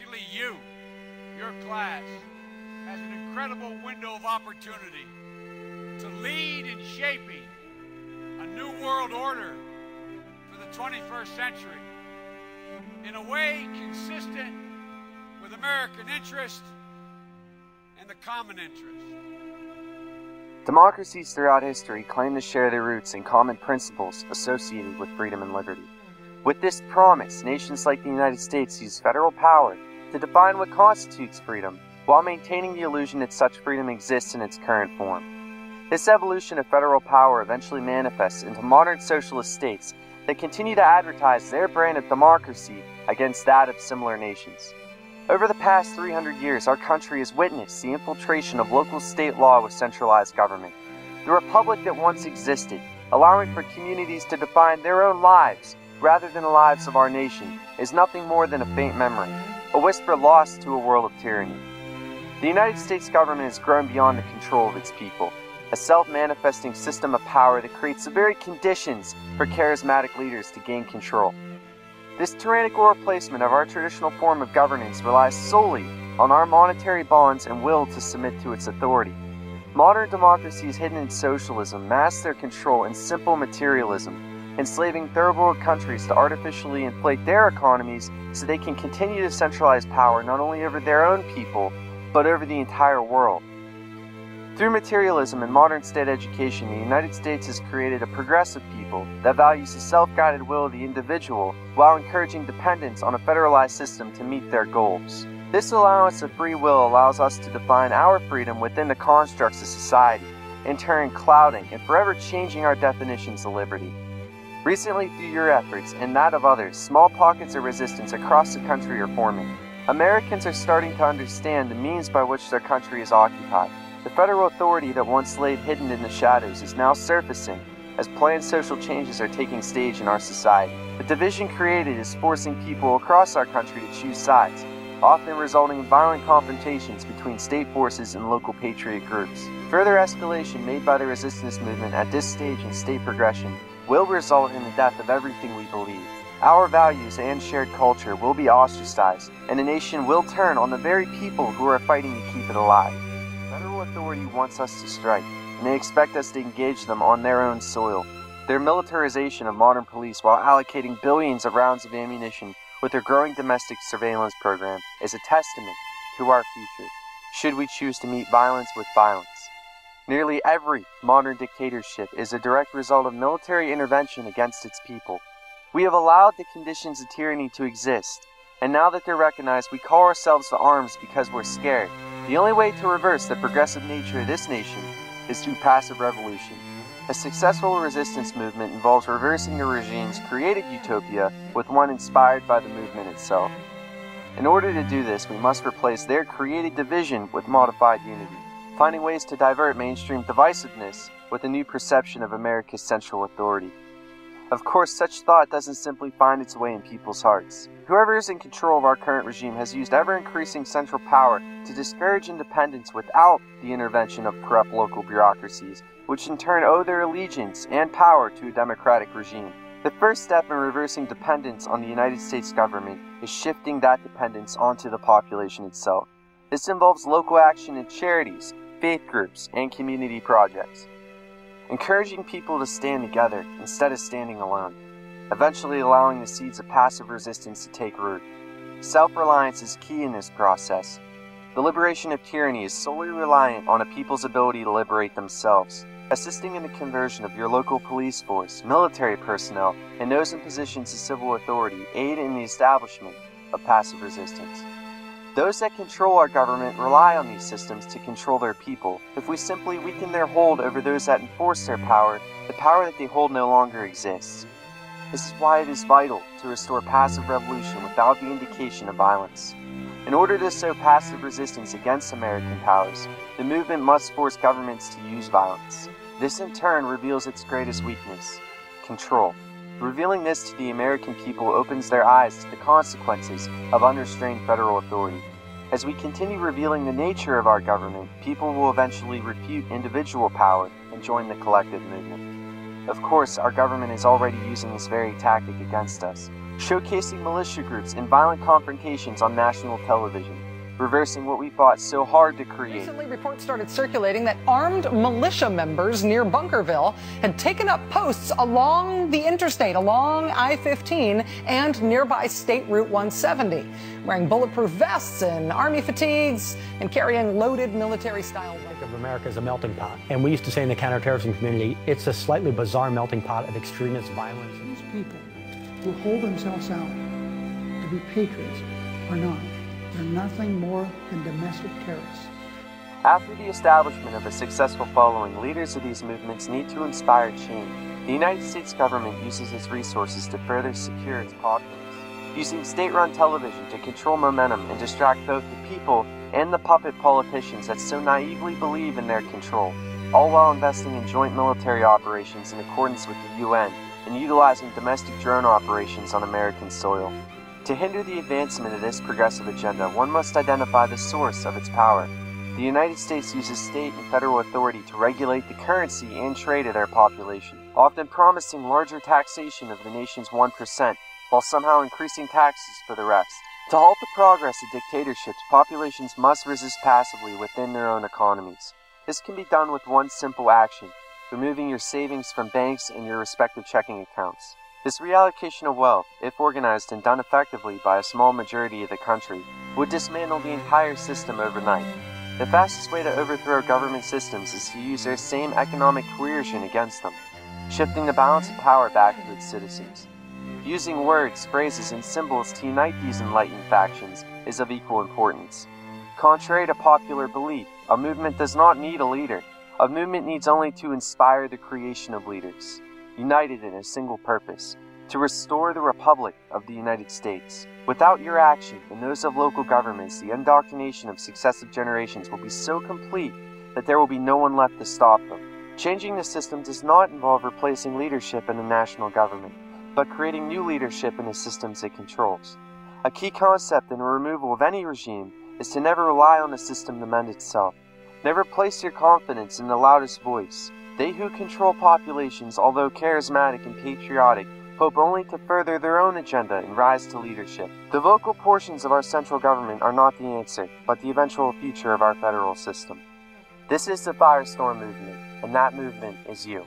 particularly you, your class, has an incredible window of opportunity to lead in shaping a new world order for the 21st century in a way consistent with American interest and the common interest. Democracies throughout history claim to share their roots in common principles associated with freedom and liberty. With this promise, nations like the United States use federal power to define what constitutes freedom, while maintaining the illusion that such freedom exists in its current form. This evolution of federal power eventually manifests into modern socialist states that continue to advertise their brand of democracy against that of similar nations. Over the past 300 years, our country has witnessed the infiltration of local state law with centralized government. The republic that once existed, allowing for communities to define their own lives rather than the lives of our nation, is nothing more than a faint memory, a whisper lost to a world of tyranny. The United States government has grown beyond the control of its people, a self-manifesting system of power that creates the very conditions for charismatic leaders to gain control. This tyrannical replacement of our traditional form of governance relies solely on our monetary bonds and will to submit to its authority. Modern democracies hidden in socialism mask their control in simple materialism, enslaving third world countries to artificially inflate their economies so they can continue to centralize power not only over their own people, but over the entire world. Through materialism and modern state education, the United States has created a progressive people that values the self-guided will of the individual while encouraging dependence on a federalized system to meet their goals. This allowance of free will allows us to define our freedom within the constructs of society, in turn clouding and forever changing our definitions of liberty. Recently, through your efforts and that of others, small pockets of resistance across the country are forming. Americans are starting to understand the means by which their country is occupied. The federal authority that once lay hidden in the shadows is now surfacing as planned social changes are taking stage in our society. The division created is forcing people across our country to choose sides, often resulting in violent confrontations between state forces and local patriot groups. Further escalation made by the resistance movement at this stage in state progression will result in the death of everything we believe. Our values and shared culture will be ostracized, and the nation will turn on the very people who are fighting to keep it alive. Federal authority wants us to strike, and they expect us to engage them on their own soil. Their militarization of modern police while allocating billions of rounds of ammunition with their growing domestic surveillance program is a testament to our future, should we choose to meet violence with violence. Nearly every modern dictatorship is a direct result of military intervention against its people. We have allowed the conditions of tyranny to exist, and now that they're recognized, we call ourselves to arms because we're scared. The only way to reverse the progressive nature of this nation is through passive revolution. A successful resistance movement involves reversing the regime's created utopia with one inspired by the movement itself. In order to do this, we must replace their created division with modified unity, finding ways to divert mainstream divisiveness with a new perception of America's central authority. Of course, such thought doesn't simply find its way in people's hearts. Whoever is in control of our current regime has used ever-increasing central power to discourage independence without the intervention of corrupt local bureaucracies, which in turn owe their allegiance and power to a democratic regime. The first step in reversing dependence on the United States government is shifting that dependence onto the population itself. This involves local action in charities, faith groups, and community projects. Encouraging people to stand together instead of standing alone, eventually allowing the seeds of passive resistance to take root. Self-reliance is key in this process. The liberation of tyranny is solely reliant on a people's ability to liberate themselves. Assisting in the conversion of your local police force, military personnel, and those in positions of civil authority aid in the establishment of passive resistance. Those that control our government rely on these systems to control their people. If we simply weaken their hold over those that enforce their power, the power that they hold no longer exists. This is why it is vital to restore passive revolution without the indication of violence. In order to sow passive resistance against American powers, the movement must force governments to use violence. This in turn reveals its greatest weakness: control. Revealing this to the American people opens their eyes to the consequences of unrestrained federal authority. As we continue revealing the nature of our government, people will eventually refute individual power and join the collective movement. Of course, our government is already using this very tactic against us. showcasing militia groups and violent confrontations on national television, reversing what we fought so hard to create. Recently, reports started circulating that armed militia members near Bunkerville had taken up posts along the interstate, along I-15 and nearby State Route 170, wearing bulletproof vests and army fatigues and carrying loaded military-style weapons. Of America is a melting pot, and we used to say in the counterterrorism community, it's a slightly bizarre melting pot of extremist violence. These people who hold themselves out to be patriots are not. They're nothing more than domestic terrorists. After the establishment of a successful following, leaders of these movements need to inspire change. The United States government uses its resources to further secure its populace, using state-run television to control momentum and distract both the people and the puppet politicians that so naively believe in their control, all while investing in joint military operations in accordance with the UN and utilizing domestic drone operations on American soil. To hinder the advancement of this progressive agenda, one must identify the source of its power. The United States uses state and federal authority to regulate the currency and trade of their population, often promising larger taxation of the nation's 1%, while somehow increasing taxes for the rest. To halt the progress of dictatorships, populations must resist passively within their own economies. This can be done with one simple action: removing your savings from banks and your respective checking accounts. This reallocation of wealth, if organized and done effectively by a small majority of the country, would dismantle the entire system overnight. The fastest way to overthrow government systems is to use their same economic coercion against them, shifting the balance of power back to its citizens. Using words, phrases, and symbols to unite these enlightened factions is of equal importance. Contrary to popular belief, a movement does not need a leader. A movement needs only to inspire the creation of leaders, united in a single purpose: to restore the Republic of the United States. Without your action and those of local governments, the indoctrination of successive generations will be so complete that there will be no one left to stop them. Changing the system does not involve replacing leadership in the national government, but creating new leadership in the systems it controls. A key concept in the removal of any regime is to never rely on the system to mend itself. Never place your confidence in the loudest voice. They who control populations, although charismatic and patriotic, hope only to further their own agenda and rise to leadership. The vocal portions of our central government are not the answer, but the eventual future of our federal system. This is the Firestorm movement, and that movement is you.